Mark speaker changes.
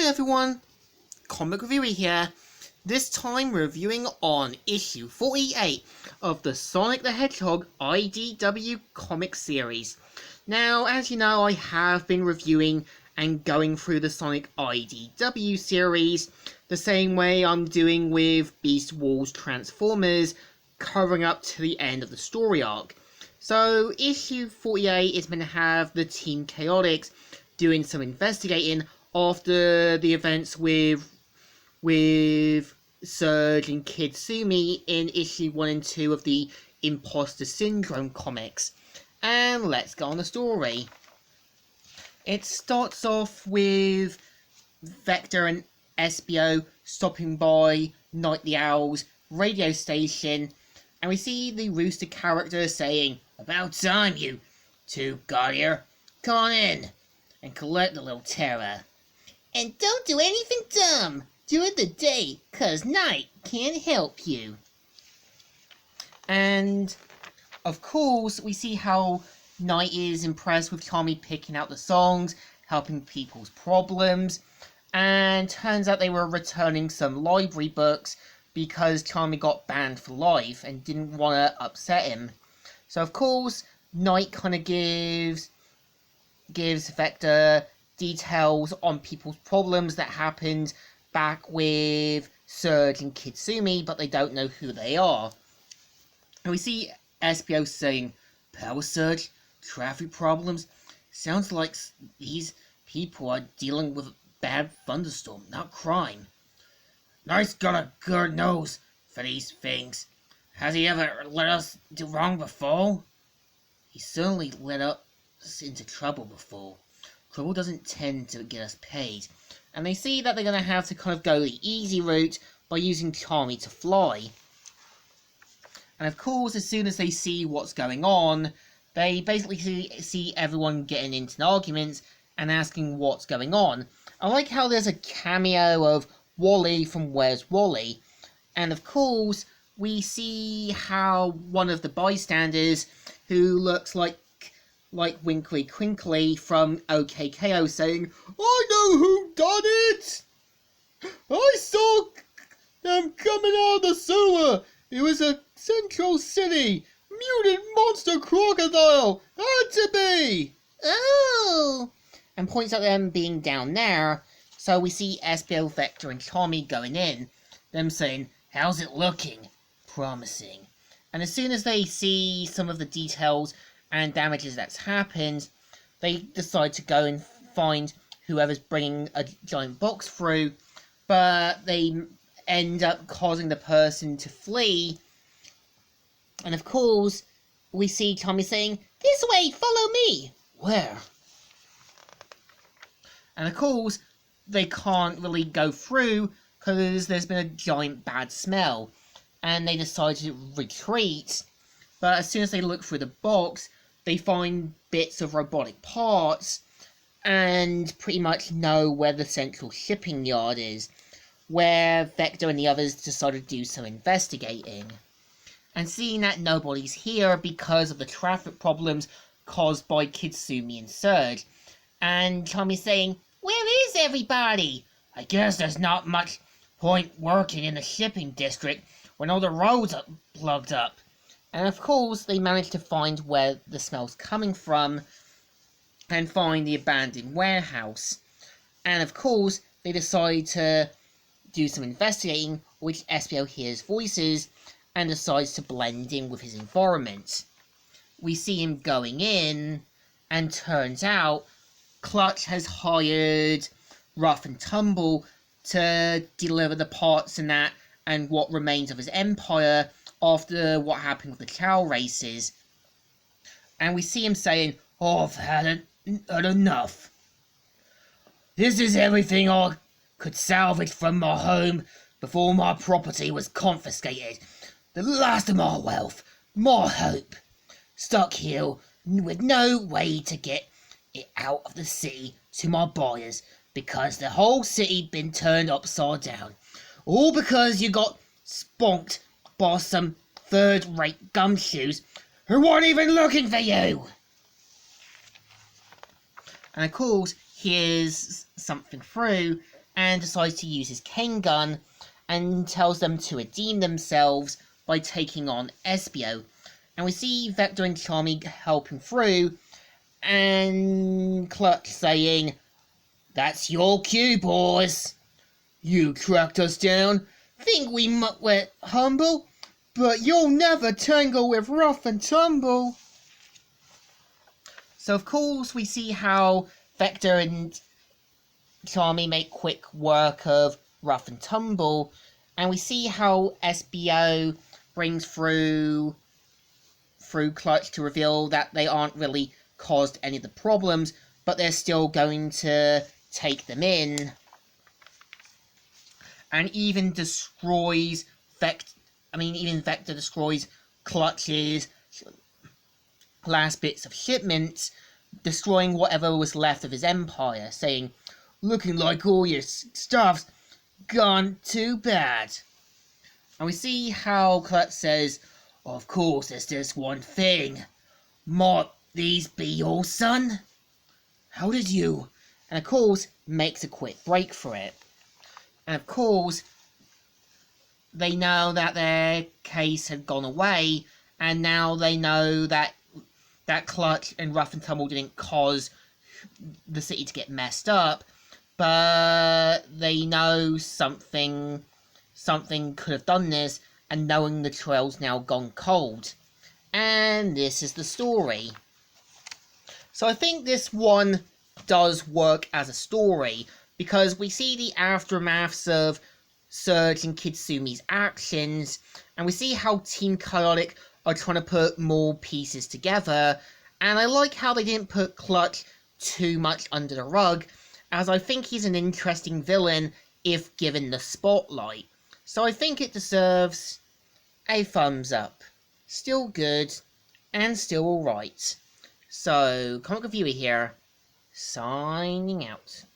Speaker 1: everyone, Comic Reviewer here, this time reviewing on issue 48 of the Sonic the Hedgehog IDW comic series. Now, as you know, I have been reviewing and going through the Sonic IDW series the same way I'm doing with Beast Wars Transformers, covering up to the end of the story arc. So, issue 48 is meant to have the Team Chaotix doing some investigating after the events with Surge and Kitsumi in issue 1 and 2 of the Imposter Syndrome comics. And let's go on the story. It starts off with Vector and SBO stopping by Night the Owl's radio station, and we see the Rooster character saying, "About time you two got here. Come on in and collect the little terror. And don't do anything dumb during the day, 'cause Night can't help you." And of course, we see how Night is impressed with Tommy picking out the songs, helping people's problems, and turns out they were returning some library books because Tommy got banned for life and didn't want to upset him. So of course, Night kind of gives Vector details on people's problems that happened back with Surge and Kitsumi, but they don't know who they are. And we see SBO saying, "Power surge, traffic problems. Sounds like these people are dealing with a bad thunderstorm, not crime. Knight's got a good nose for these things. Has he ever let us do wrong before? He certainly let us into trouble before. Trouble doesn't tend to get us paid." And they see that they're going to have to kind of go the easy route by using Tommy to fly. And of course, as soon as they see what's going on, they basically see everyone getting into arguments and asking what's going on. I like how there's a cameo of Wally from Where's Wally? And of course, we see how one of the bystanders, who looks like Winkly Crinkly from OKKO, saying, "I know who done it! I saw them coming out of the sewer! It was a Central City! Mutant monster crocodile! Had to be!" "Oh!" And points at them being down there. So we see SBO, Vector and Tommy going in, them saying, "How's it looking?" "Promising." And as soon as they see some of the details and damages that's happened, they decide to go and find whoever's bringing a giant box through, but they end up causing the person to flee. And of course, we see Tommy saying, "This way, follow me." "Where?" And of course, they can't really go through because there's been a giant bad smell, and they decide to retreat. But as soon as they look through the box, they find bits of robotic parts and pretty much know where the central shipping yard is, where Vector and the others decided to do some investigating. And seeing that nobody's here because of the traffic problems caused by Kitsumi and Surge, and Tommy saying, "Where is everybody? I guess there's not much point working in the shipping district when all the roads are plugged up." And of course, they manage to find where the smell's coming from and find the abandoned warehouse. And of course, they decide to do some investigating, which SBO hears voices and decides to blend in with his environment. We see him going in, and turns out Clutch has hired Rough and Tumble to deliver the parts and that, and what remains of his empire after what happened with the cow races. And we see him saying, "Oh, I've had enough. This is everything I could salvage from my home before my property was confiscated. The last of my wealth, my hope. Stuck here with no way to get it out of the city to my buyers because the whole city been turned upside down. All because you got sponked by some third-rate gumshoes who weren't even looking for you." And of course, hears something through and decides to use his cane gun and tells them to redeem themselves by taking on Espio. And we see Vector and Charmy helping through, and Clutch saying, "That's your cue, boys. You tracked us down. Think we're humble? But you'll never tangle with Rough and Tumble." So of course we see how Vector and Charmy make quick work of Rough and Tumble, and we see how SBO brings through Clutch to reveal that they aren't really caused any of the problems, but they're still going to take them in. And even destroys even Vector destroys Clutch's last bits of shipments, destroying whatever was left of his empire, saying, "Looking like all your stuff's gone too bad." And we see how Clutch says, "Of course, there's just one thing. Might these be your son? How did you?" And of course, makes a quick break for it. And of course, they know that their case had gone away, and now they know that Clutch and Rough and Tumble didn't cause the city to get messed up, but they know something could have done this, and knowing the trail's now gone cold. And this is the story. So I think this one does work as a story, because we see the aftermaths of Surge and Kitsumi's actions, and we see how Team Chaotix are trying to put more pieces together, and I like how they didn't put Clutch too much under the rug, as I think he's an interesting villain if given the spotlight. So I think it deserves a thumbs up. Still good, and still alright. So, Comic Reviewer here, signing out.